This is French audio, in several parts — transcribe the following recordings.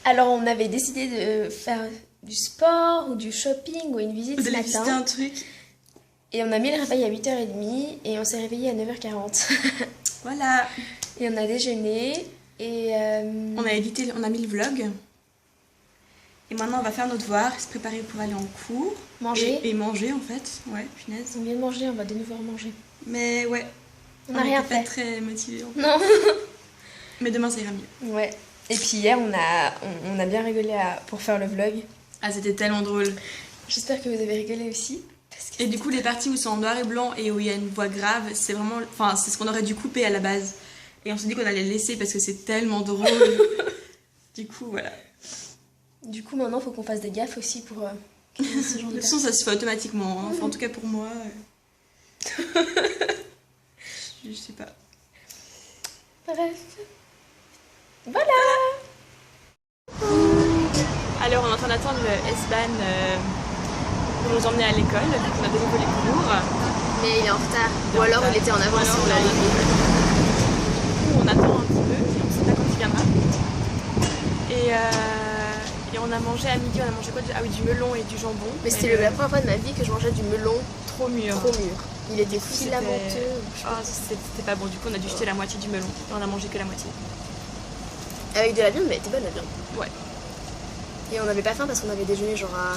Alors on avait décidé de faire du sport ou du shopping ou une visite ce Vous allez visiter matin. un truc. Et on a mis le réveil à 8h30 et on s'est réveillé à 9h40. Voilà. Et on a déjeuné et... On a mis le vlog. Et maintenant on va faire nos devoirs, se préparer pour aller en cours. Manger. Et manger en fait. Ouais, punaise. On vient de manger, on va de nouveau manger. Mais ouais. On n'a rien pas fait. très motivés. Non. Mais demain ça ira mieux. Ouais. Et puis hier on a bien rigolé pour faire le vlog. Ah c'était tellement drôle. J'espère que vous avez rigolé aussi. Parce que Et du coup les parties où c'est en noir et blanc et où il y a une voix grave, c'est vraiment... Enfin c'est ce qu'on aurait dû couper à la base. Et on s'est dit qu'on allait le laisser parce que c'est tellement drôle. Du coup voilà. Du coup maintenant faut qu'on fasse des gaffes aussi pour ce genre de Le son ça se fait automatiquement. Hein. Enfin en tout cas pour moi. Je sais pas. Bref. Voilà. Alors on est en train d'attendre le S-Bahn pour nous emmener à l'école. On a de nouveau les cours. Mais il est en retard. Ou alors il était en avance sur la ligne. On attend un petit peu, on sait pas quand il viendra. Et on a mangé à midi, on a mangé quoi? Ah oui, du melon et du jambon. Mais c'était la première fois de ma vie que je mangeais du melon trop mûr. trop mûr. Il était filamenteux. Oh, c'était pas bon, du coup on a dû jeter la moitié du melon. Et on a mangé que la moitié. Avec de la viande, mais elle était bonne la viande. Ouais. Et on n'avait pas faim parce qu'on avait déjeuné genre à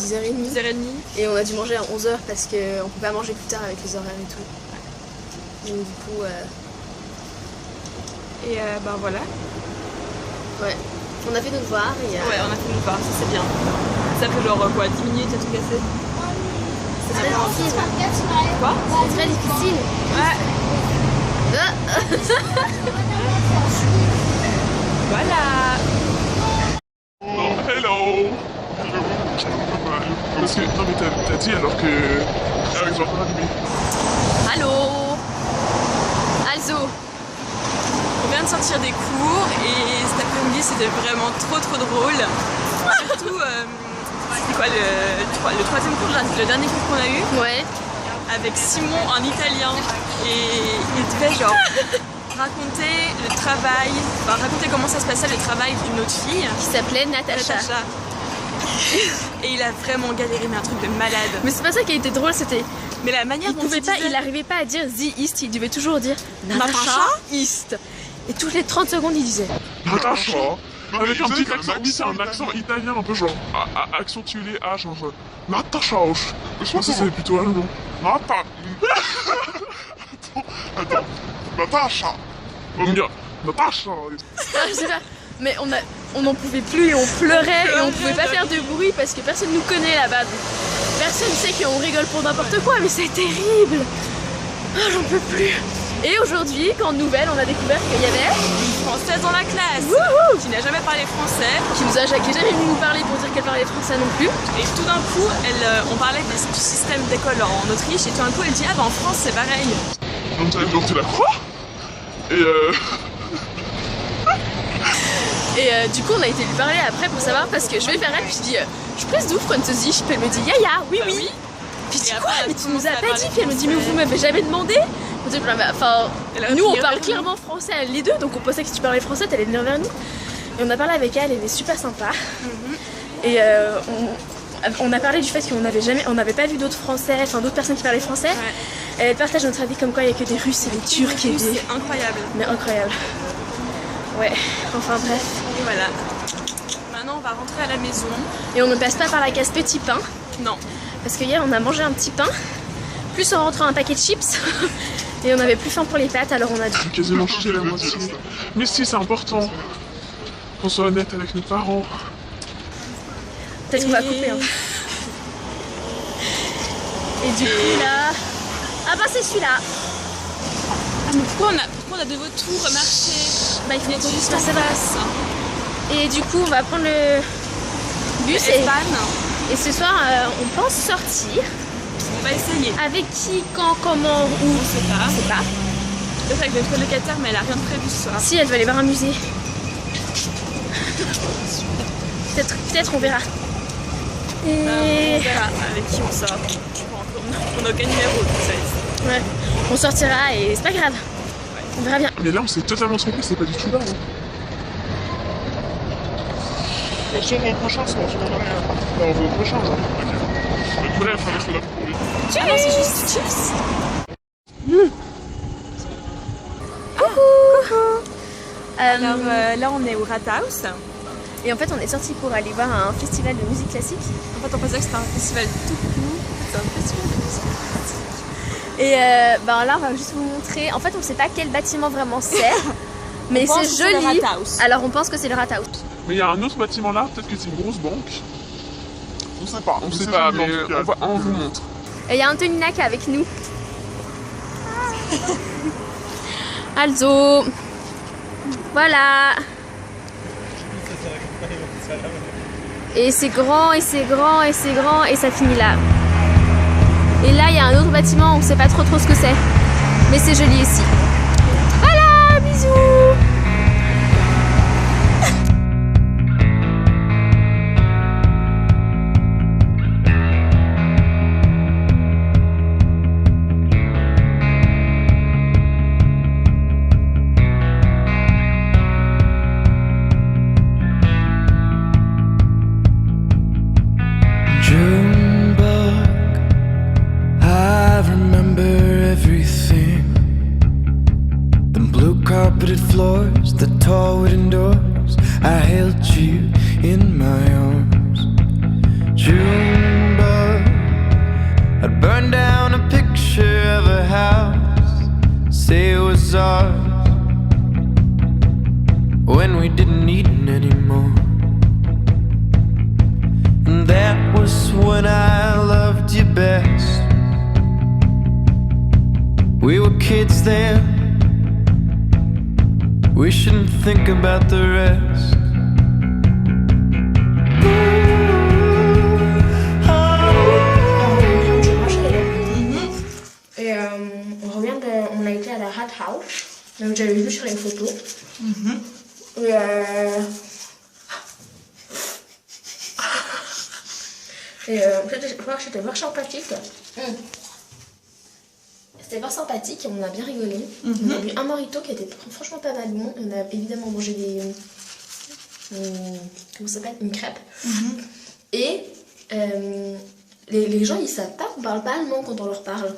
10h30. 10h30. Et on a dû manger à 11h parce qu'on peut pas manger plus tard avec les horaires et tout. Ouais. Donc du coup... Et ben voilà. Ouais. On a fait nos devoirs et... Ouais, on a fait nos devoirs, ça c'est bien. Ça fait genre quoi, 10 minutes à tout casser? C'est très difficile. Quoi? C'est très difficile. Ouais. Voilà. Hello! Parce que, non mais t'as dit alors que... Avec Jean-François Allô. Also. On vient de sortir des cours et cet après-midi c'était vraiment trop drôle. Surtout, c'était quoi le troisième cours, le dernier cours qu'on a eu? Ouais. Avec Simon, un Italien. Et il devait genre raconter le travail, enfin raconter comment ça se passait le travail d'une autre fille. Qui s'appelait Natacha. Et il a vraiment galéré, mais un truc de malade. Mais c'est pas ça qui était drôle, c'était... Mais la manière dont il arrivait pas à dire The East, il devait toujours dire Natacha East. Et toutes les 30 secondes il disait Natacha! Avec un petit accent, oui c'est un accent italien un peu genre accentué les H, genre Natacha. Je pense que c'est plutôt allemand. Attends, Natacha. On va me dire Natacha. je sais pas, mais on n'en pouvait plus et on pleurait et on pouvait pas faire de bruit parce que personne nous connaît là-bas. Personne sait qu'on rigole pour n'importe quoi, mais c'est terrible. Oh, j'en peux plus. Et aujourd'hui, grande nouvelle, on a découvert qu'il y avait une Française dans la classe. Wouhou, qui n'a jamais parlé français. qui est jamais venue nous parler pour dire qu'elle parlait français non plus. Et tout d'un coup, on parlait du système d'école en Autriche et tout d'un coup elle dit ah bah en France c'est pareil. Donc tu la crois? Et du coup on a été lui parler après pour savoir parce que je vais faire elle puis je dis je presse d'où Französisch, puis elle me dit ya oui oui. Puis je dis quoi, mais tu nous as pas dit, puis elle me dit mais vous m'avez jamais demandé. Enfin, nous on parle clairement français les deux, donc on pensait que si tu parlais français t'allais venir vers nous. Et on a parlé avec elle, elle est super sympa. Et on a parlé du fait qu'on n'avait pas vu d'autres français, enfin d'autres personnes qui parlaient français. Ouais. Elle partage notre avis comme quoi il n'y a que des Russes et des Turcs et des... C'est incroyable. Mais incroyable. Ouais, enfin bref. Et voilà. Maintenant on va rentrer à la maison. Et on ne passe pas par la case petit pain. Non. Parce que hier on a mangé un petit pain, plus en rentrant un paquet de chips. Et on avait plus faim pour les pâtes, alors on a dû... J'ai quasiment jeté la moitié. Mais si, c'est important qu'on soit honnête avec nos parents. Peut-être qu'on va couper. Hein. Et du coup là... Ah bah c'est celui-là. Ah mais pourquoi on a de votre tour marché? Bah il faut juste passer là. Et du coup on va prendre le bus et ce soir on pense sortir. On va essayer. Avec qui, quand, comment, où? On sait pas. On sait pas. Peut-être avec notre colocataire, mais elle a rien de prévu ce soir. Si, elle va aller voir un musée. Peut-être on verra. Et... on verra avec qui on sort. On n'a aucun numéro, tout ça. Ouais. On sortira et c'est pas grave. Ouais. On verra bien. Mais là, on s'est totalement trompé, c'est pas du tout là. C'est mon prochain soir, je m'en rien. Non, le prochain, genre. Ok. Bref, on reste là pour lui. Ah non, c'est juste chips. Alors là, on est au Rathaus. Et en fait, on est sorti pour aller voir un festival de musique classique. En fait, on pensait que c'était un festival tout court. C'est un festival de musique classique. Et ben là, on va juste vous montrer. En fait, on ne sait pas quel bâtiment vraiment c'est, mais c'est joli. Le Rathaus. Alors, on pense que c'est le Rathaus. Mais il y a un autre bâtiment là, peut-être que c'est une grosse banque. On sait pas. On sait pas, mais on vous montre. Et il y a Antonina qui est avec nous. Also. Voilà. Et c'est grand, et c'est grand, et c'est grand, et ça finit là. Et là, il y a un autre bâtiment, on ne sait pas trop ce que c'est. Mais c'est joli aussi. Voilà, bisous. Carpeted floors, the tall wooden doors. I held you in my arms. June bug, I'd burn down a picture of a house, say it was ours, when we didn't need it anymore. And that was when I loved you best. We were kids then. We shouldn't think about the rest. Et on revient on a été à la Rathaus, donc j'avais vu sur les photos. Et je crois que c'était vachement sympathique. C'était fort sympathique et on a bien rigolé. On a bu un mojito qui était franchement pas mal bon. On a évidemment mangé des... comment ça s'appelle? Une crêpe. Et les gens ils savent pas qu'on parle pas allemand quand on leur parle.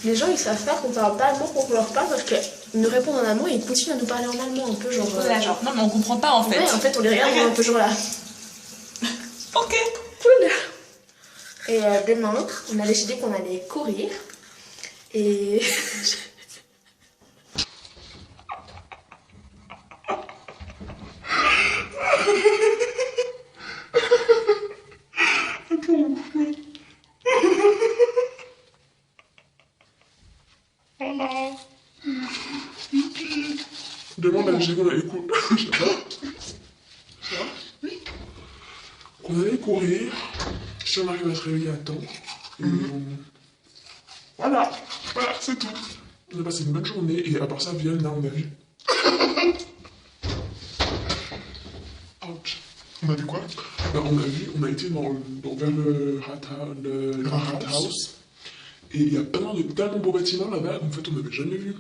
Les gens ils savent pas qu'on parle pas allemand quand on leur parle parce qu'ils nous répondent en allemand et ils continuent à nous parler en allemand un peu genre... genre non mais on comprend pas en fait. Ouais, en fait on les regarde un peu genre là. Ok. Cool. Et demain, on a décidé qu'on allait courir. Et... Demande à Jégo, écoute. On allait courir, si on arrive à se réveiller à temps. Et voilà, c'est tout. On a passé une bonne journée et à part ça, Vienne, là, on a vu. Ouch. On a vu quoi? Ben, on a été vers le Rathaus. Et il y a tellement beaux bâtiments là-bas qu'en fait on n'avait jamais vu.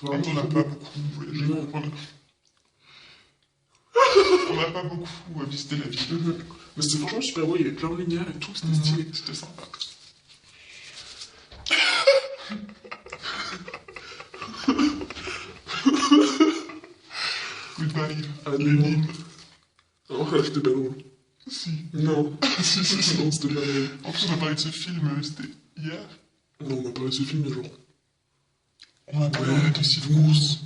On n'a pas beaucoup voyagé. On n'a pas beaucoup visité la ville. Mais c'était franchement super beau, il y avait plein de lumière et tout, c'était stylé, c'était sympa. Goodbye, à Lénine. Oh, c'était pas drôle. Si. Non. si. Non, c'était pas drôle. En plus, on a parlé de ce film, c'était hier. Non, on a parlé de ce film, genre. On a parlé de cette course.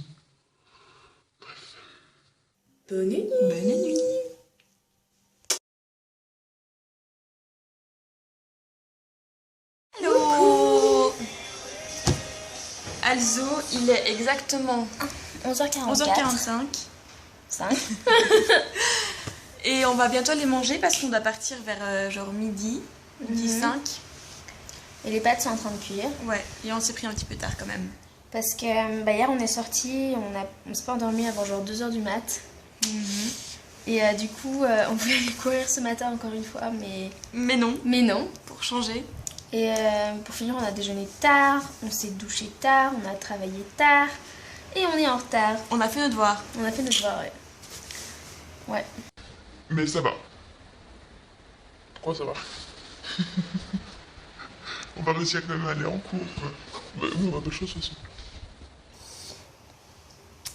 Bref. Bonne nuit. Bonne nuit. Hello. Also, il est exactement 11h45. 5. Et on va bientôt les manger parce qu'on doit partir vers genre midi 5. Et les pâtes sont en train de cuire. Ouais, et on s'est pris un petit peu tard quand même. Parce que hier on est sortis, on s'est pas endormi avant genre 2h du mat. Et du coup on voulait aller courir ce matin encore une fois, mais... Mais non. Mais non. Pour changer. Et pour finir, on a déjeuné tard, on s'est douché tard, on a travaillé tard et on est en retard. On a fait nos devoirs. On a fait notre devoir, ouais. Ouais. Mais ça va. Pourquoi ça va? On va réussir quand même à aller en cours, quoi. Bah, nous, on a d'autres choses aussi.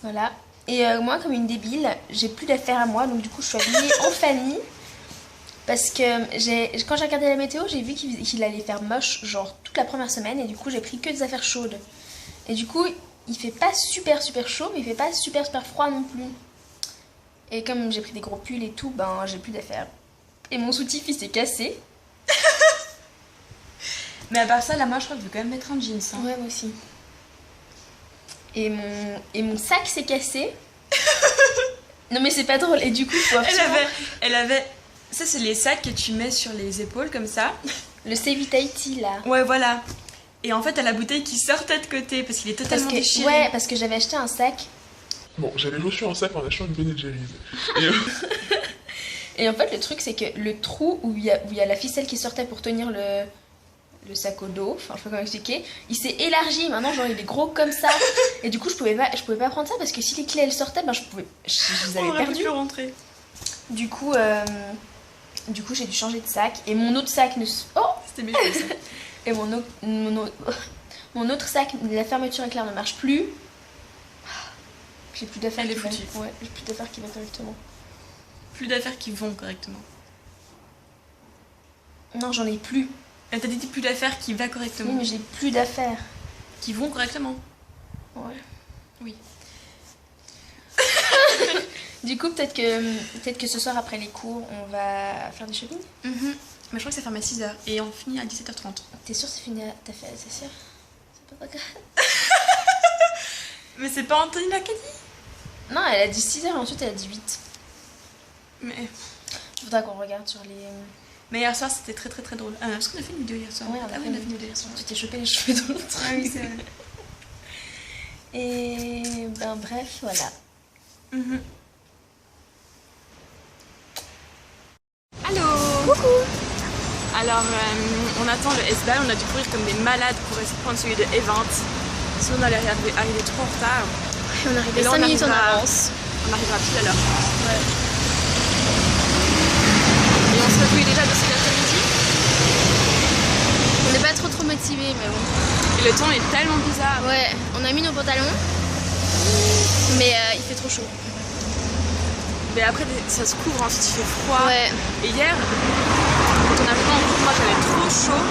Voilà. Et moi, comme une débile, j'ai plus d'affaires à moi, donc du coup, je suis habillée en famille. Parce que quand j'ai regardé la météo, j'ai vu qu'il allait faire moche, genre toute la première semaine, et du coup, j'ai pris que des affaires chaudes. Et du coup, il fait pas super chaud, mais il fait pas super froid non plus. Et comme j'ai pris des gros pulls et tout, ben j'ai plus d'affaires. Et mon soutif, il s'est cassé. Mais à part ça, là, moi, je crois que je vais quand même mettre un jeans. Hein. Ouais, moi aussi. Et mon sac s'est cassé. Non mais c'est pas drôle. Et du coup, faut Elle avait... Ça, c'est les sacs que tu mets sur les épaules, comme ça. Le Save It Haiti, là. Ouais, voilà. Et en fait, t'as la bouteille qui sortait de côté, parce qu'il est totalement déchiré. Ouais, parce que j'avais acheté un sac. Bon, j'avais reçu un sac en achetant une Ben & Jerry's. Et en fait, le truc, c'est que le trou où il y a la ficelle qui sortait pour tenir le sac au dos, enfin, je sais pas comment expliquer, il s'est élargi. Maintenant, genre, il est gros comme ça. Et du coup, je pouvais pas prendre ça parce que si les clés, elles sortaient, ben, je les avais perdues. Plus rentrer. Du coup, j'ai dû changer de sac. Et mon autre sac ne... Oh, c'était méchant, ça. Et mon autre sac, la fermeture éclair ne marche plus. J'ai plus d'affaires qui vont. Ouais, j'ai plus d'affaires qui vont correctement. Plus d'affaires qui vont correctement. Non, j'en ai plus. Elle t'a dit plus d'affaires qui va correctement. Oui, mais j'ai plus d'affaires. Qui vont correctement. Ouais. Oui. Du coup, peut-être que ce soir, après les cours, on va faire du shopping. Mais je crois que ça ferme à 6h et on finit à 17h30. T'es sûre que c'est fini à... T'as fait... C'est sûr? C'est pas grave. Mais c'est pas Anthony là qui a dit? Non, elle a dit 6h et ensuite elle a dit 8. Mais... Faudra qu'on regarde sur les... Mais hier soir, c'était très drôle. Est-ce qu'on a fait une vidéo hier soir? Ouais, on a fait une vidéo hier soir. Tu t'es chopé les cheveux dans le truc. Ah oui, c'est vrai. Et... Ben bref, voilà. Allô. Coucou. Alors, on attend le S-Bahn, on a dû courir comme des malades pour essayer de prendre celui de E20. Sinon, on allait arriver trop en retard. Et on arrive 5 minutes en avance. On arrivera tout à l'heure. Ouais. Et on se retrouve déjà de cet après-midi. On n'est pas trop motivés, mais bon. Et le temps est tellement bizarre. Ouais, on a mis nos pantalons, mais il fait trop chaud. Mais après, ça se couvre, ensuite il fait froid. Ouais. Et hier, quand on arrivait en cours, moi j'avais trop chaud.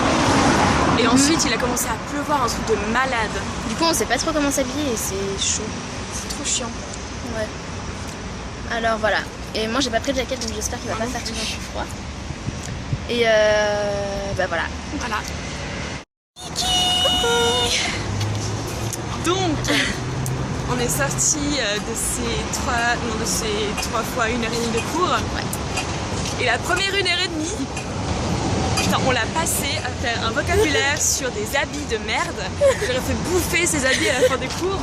Et ensuite, il a commencé à pleuvoir, un truc de malade. Du coup, on sait pas trop comment s'habiller et c'est chaud. C'est trop chiant. Ouais. Alors voilà. Et moi, j'ai pas pris de jaquette, donc j'espère qu'il va pas faire tout plus froid. Et bah voilà. Voilà. Donc, on est sorti de ces 3 fois 1h30 de cours. Ouais. Et la première 1h30, putain, on l'a passé à faire un vocabulaire sur des habits de merde. J'aurais fait bouffer ces habits à la fin des cours.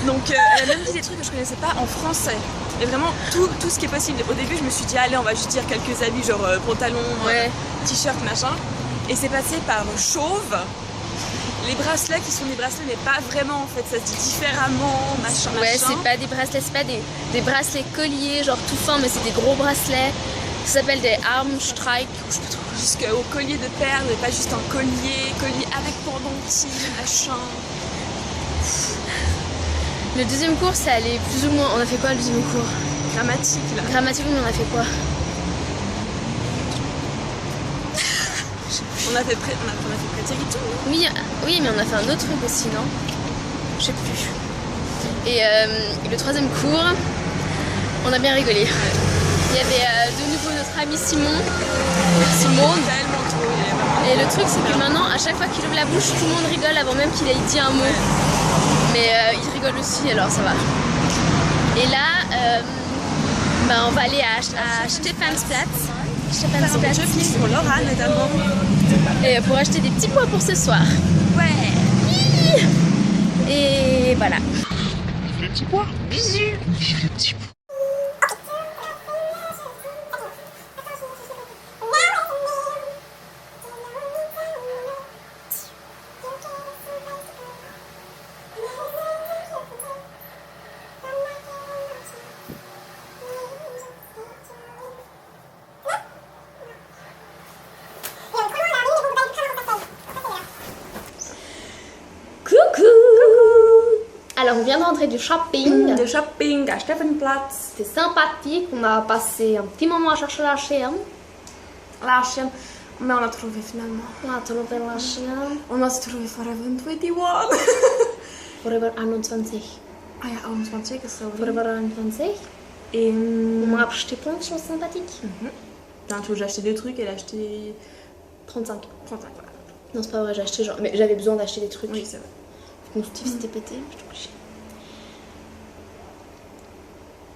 Donc, elle a même dit des trucs que je connaissais pas en français. Et vraiment tout ce qui est possible. Au début, je me suis dit, allez, on va juste dire quelques habits, genre pantalon, t-shirt, machin. Et c'est passé par chauve. Les bracelets qui sont des bracelets, mais pas vraiment en fait, ça se dit différemment, machin. Ouais, c'est pas des bracelets, c'est pas des bracelets colliers, genre tout fin, mais c'est des gros bracelets. Ça s'appelle des Armstrike, je sais pas trop. Jusqu'au collier de perles, mais pas juste un collier avec pendentif, machin. Le deuxième cours, ça allait plus ou moins. On a fait quoi le deuxième cours? Grammatique là. Grammatique, mais on a fait quoi? On a fait prétérito. Oui, mais on a fait un autre truc aussi, non? Je sais plus. Et le troisième cours, on a bien rigolé. Ouais. Il y avait de nouveau notre ami Simone. Tellement trop. Et le truc, c'est que maintenant, à chaque fois qu'il ouvre la bouche, tout le monde rigole avant même qu'il ait dit un mot. Ouais. Mais il rigole aussi, alors ça va. Et là, on va aller à Stephansplatz. Stephansplatz pour Laura notamment. Et pour acheter des petits pois pour ce soir. Ouais. Et voilà. Les petits pois. Bisous. Les petits pois. on vient d'entrer du shopping. De shopping à Stephansplatz. C'était sympathique, on a passé un petit moment à chercher la chienne. La chienne. Mais on a trouvé finalement. On a trouvé la chienne. On a trouvé Forever 21. Forever 21. Ah ja, 21 ist so. Forever 21. Et On m'a acheté plein de choses sympathiques. Putain, tu vois, j'ai acheté des trucs, elle a acheté 35. 35, voilà. Non, c'est pas vrai, j'ai acheté genre. Mais j'avais besoin d'acheter des trucs. Oui, c'est vrai. Mon Steve s'était pété, je te couche.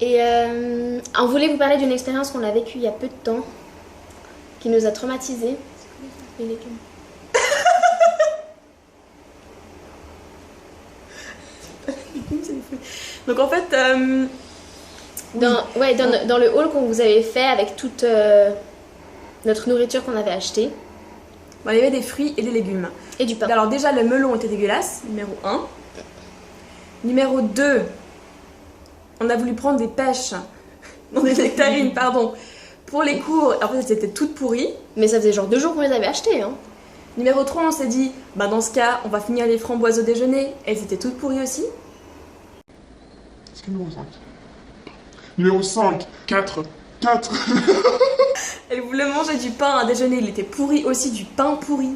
Et on voulait vous parler d'une expérience qu'on a vécue il y a peu de temps, qui nous a traumatisés. Les légumes. Donc en fait, Dans le haul qu'on vous avait fait avec toute notre nourriture qu'on avait achetée. bon, il y avait des fruits et des légumes. Et du pain. Alors déjà, le melon était dégueulasse, numéro 1. Numéro 2, on a voulu prendre des pêches, non des nectarines, pardon, pour les cours. En fait, c'était toutes pourries. Mais ça faisait genre 2 jours qu'on les avait achetées. Hein. Numéro 3, on s'est dit, bah dans ce cas, on va finir les framboises au déjeuner. Elles étaient toutes pourries aussi. C'est quel numéro 5? Numéro 5, 4. Elle voulait manger du pain à déjeuner, il était pourri aussi, du pain pourri.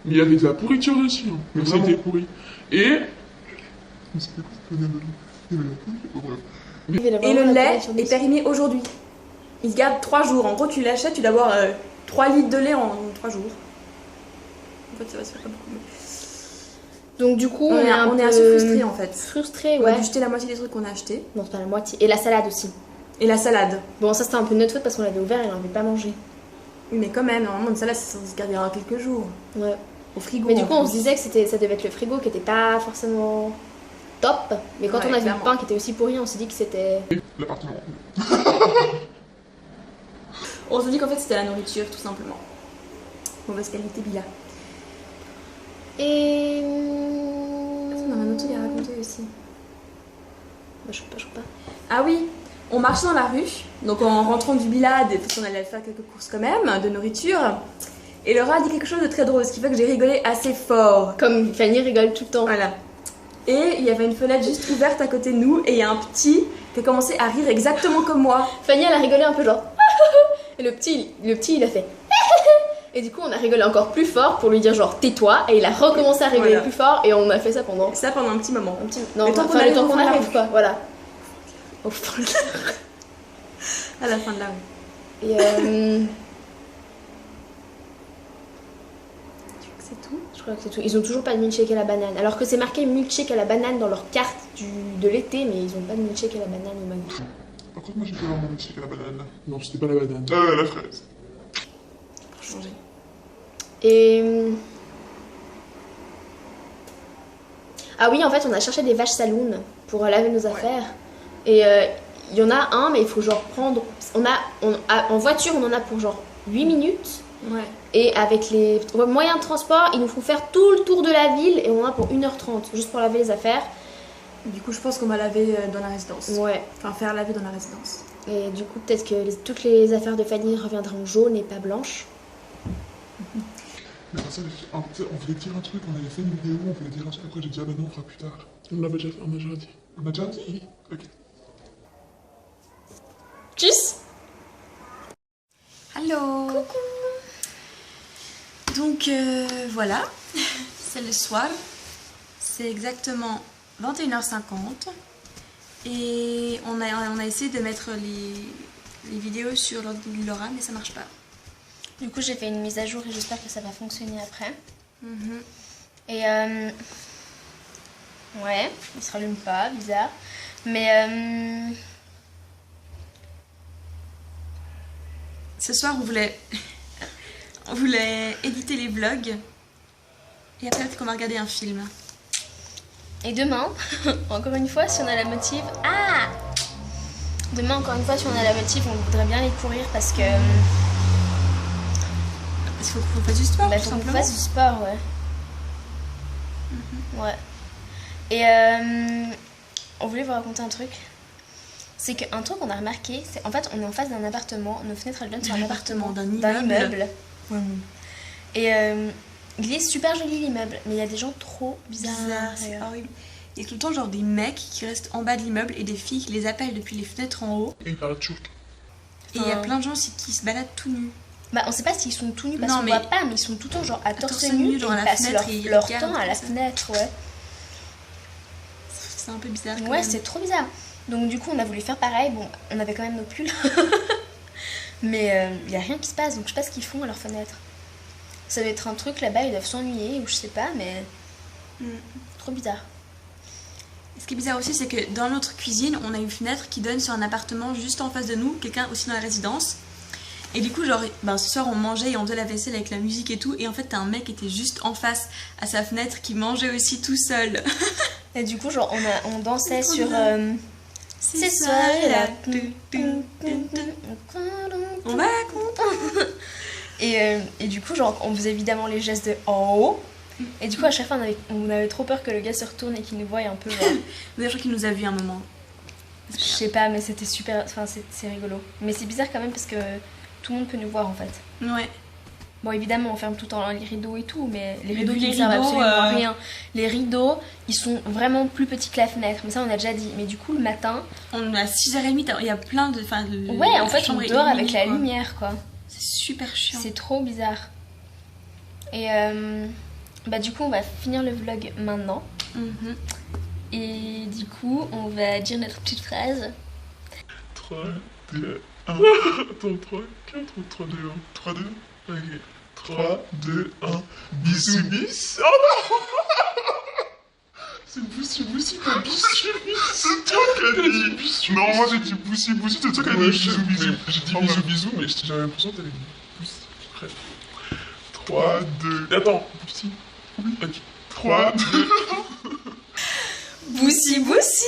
Mais il y avait de la pourriture dessus, hein. Mais Vraiment. c'était pourri. Et Mais c'était quoi ce qu'on il y avait la pouille. Bon, bref. Et le lait est périmé aujourd'hui. Il se garde 3 jours. En gros, tu l'achètes, tu dois avoir 3 litres de lait en 3 jours. En fait, ça va se faire pas beaucoup. Mais... Donc du coup, On est assez frustrés en fait. Frustrés, On a ouais. dû jeter la moitié des trucs qu'on a achetés. Non, c'est pas la moitié. Et la salade aussi. Et la salade. Bon, ça c'était un peu notre faute parce qu'on l'avait ouvert et on l'avait pas mangé. Oui, mais quand même, normalement, une salade, ça se gardera quelques jours. Ouais. Au frigo. Mais du en coup, on plus. se disait que ça devait être le frigo qui était pas forcément top. Mais quand Ouais, on a vu clairement. le pain qui était aussi pourri, on s'est dit que c'était. l'appartement. On s'est dit qu'en fait, c'était la nourriture, tout simplement. Mauvaise qualité, Bila. Et. On a un autre truc à raconter aussi. Bah, je sais pas. Ah oui, on marchait dans la rue, donc en rentrant du Bilad, parce qu'on allait faire quelques courses quand même, de nourriture. Et Laura a dit quelque chose de très drôle, ce qui fait que j'ai rigolé assez fort. Comme Fanny rigole tout le temps. Voilà. Et il y avait une fenêtre juste ouverte à côté de nous, et il y a un petit qui a commencé à rire exactement comme moi. Fanny, elle a rigolé un peu genre. Et le petit, il a fait. Et du coup, on a rigolé encore plus fort pour lui dire genre tais-toi. Et il a recommencé à rigoler Voilà. plus fort. Et on a fait ça pendant Ça pendant un petit moment. un petit. Non, Le temps enfin, qu'on le arrive temps au qu'on fond de la arrive, rue. quoi. Voilà. Au fond de la- À la fin de la rue. Et C'est tout. je crois que c'est tout. Ils ont toujours pas de milkshake à la banane. Alors que c'est marqué milkshake à la banane dans leur carte de l'été, mais ils ont pas de milkshake à la banane au mango. Par contre, moi j'ai fait vraiment un milkshake à la banane. Non, c'était pas la banane. La fraise. Pour changer. Et. Ah oui, en fait, on a cherché des vaches saloon pour laver nos affaires. Et il y en a un, mais il faut genre prendre. En voiture, on en a pour genre 8 minutes. Ouais. Et avec les moyens de transport, ils nous font faire tout le tour de la ville et on en a pour 1h30 juste pour laver les affaires. Du coup, je pense qu'on va laver dans la résidence. Ouais. Enfin, faire laver dans la résidence. Et du coup, peut-être que toutes les affaires de Fanny reviendront jaunes et pas blanches. Mais ça, on voulait dire un truc, on avait fait une vidéo, on voulait dire un truc, après j'ai dit ah bah non, on fera plus tard. On l'avait déjà fait, on a déjà dit. On a déjà dit? Ok. Tchuss! Allô. Donc voilà, c'est le soir. C'est exactement 21h50. Et on a essayé de mettre les vidéos sur l'ordi de Laura, mais ça marche pas. Du coup, j'ai fait une mise à jour et j'espère que ça va fonctionner après. Et ouais, il se rallume pas, bizarre. Mais Ce soir, on voulait éditer les vlogs. Et après, peut-être qu'on va regarder un film. et demain, encore une fois, si on a la motive. Ah! Demain, encore une fois, si on a la motive, on voudrait bien aller courir parce que. Il faut qu'on fasse du sport, Bah, tout faut qu'on simplement. fasse du sport, ouais. Ouais. Et on voulait vous raconter un truc. C'est qu'un truc qu'on a remarqué, c'est en fait on est en face d'un appartement, nos fenêtres elles donnent sur un appartement, d'un immeuble. Et il est super joli l'immeuble, mais il y a des gens trop bizarres. C'est d'ailleurs. horrible. il y a tout le temps genre des mecs qui restent en bas de l'immeuble et des filles qui les appellent depuis les fenêtres en haut. Et il parle turc. Et il y a plein de gens aussi qui se baladent tout nus. Bah on sait pas s'ils sont tout nus parce Non, qu'on mais- voit pas, mais ils sont tout le temps genre à torse torse nu nu et devant ils la passent fenêtre et ils leur regardent temps à la comme ça. fenêtre, ouais. C'est un peu bizarre quand Ouais, même. c'est trop bizarre. Donc du coup, on a voulu faire pareil. Bon, on avait quand même nos pulls. Mais il y a rien qui se passe, donc je sais pas ce qu'ils font à leur fenêtre. Ça doit être un truc là-bas, ils doivent s'ennuyer ou je sais pas, mais trop bizarre. Ce qui est bizarre aussi, c'est que dans notre cuisine, on a une fenêtre qui donne sur un appartement juste en face de nous, quelqu'un aussi dans la résidence. Et du coup, genre, ben, ce soir, on mangeait et on faisait la vaisselle avec la musique et tout. Et en fait, t'as un mec qui était juste en face à sa fenêtre qui mangeait aussi tout seul. Et du coup, genre, on dansait C'est trop sur... bizarre. Ces soirées-là. On va Et du coup, genre, on faisait évidemment les gestes de en haut. Et du coup, à chaque fois, on avait trop peur que le gars se retourne et qu'il nous voie un peu. Genre, je crois qu'il nous a vu un moment. je sais pas, mais c'était super. Enfin, c'est rigolo. Mais c'est bizarre quand même parce que tout le monde peut nous voir en fait. Ouais. Bon, évidemment, on ferme tout le temps les rideaux et tout, mais les rideaux vu qui les ne servent rideaux, absolument à rien. Les rideaux, ils sont vraiment plus petits que la fenêtre. Mais ça, on a déjà dit. Mais du coup, le matin. On est à 6h30, il y a plein de. Ouais, en fait, on chambre est dort avec illuminée, la quoi. lumière, quoi. C'est super chiant. C'est trop bizarre. Et bah, du coup, on va finir le vlog maintenant. Mhm. Et du coup, on va dire notre petite phrase. 3, 2, 1. Attends, 3, 4 ou 3, 2, 1. 3, 2, ok. 3, 2, 1. Bisous, bis. Oh non. C'est boussi, boussi, pas bisou, bis. C'est toi qui as dit bisou. Non, moi j'ai dit boussi, boussi, c'est toi qui as dit bisou, bisou. J'ai dit bisou, bisou, mais j'avais l'impression que t'avais dit boussi. Bref. 3, 2. Attends, boussi. Oui, ok. 3, 2. Boussi boussi.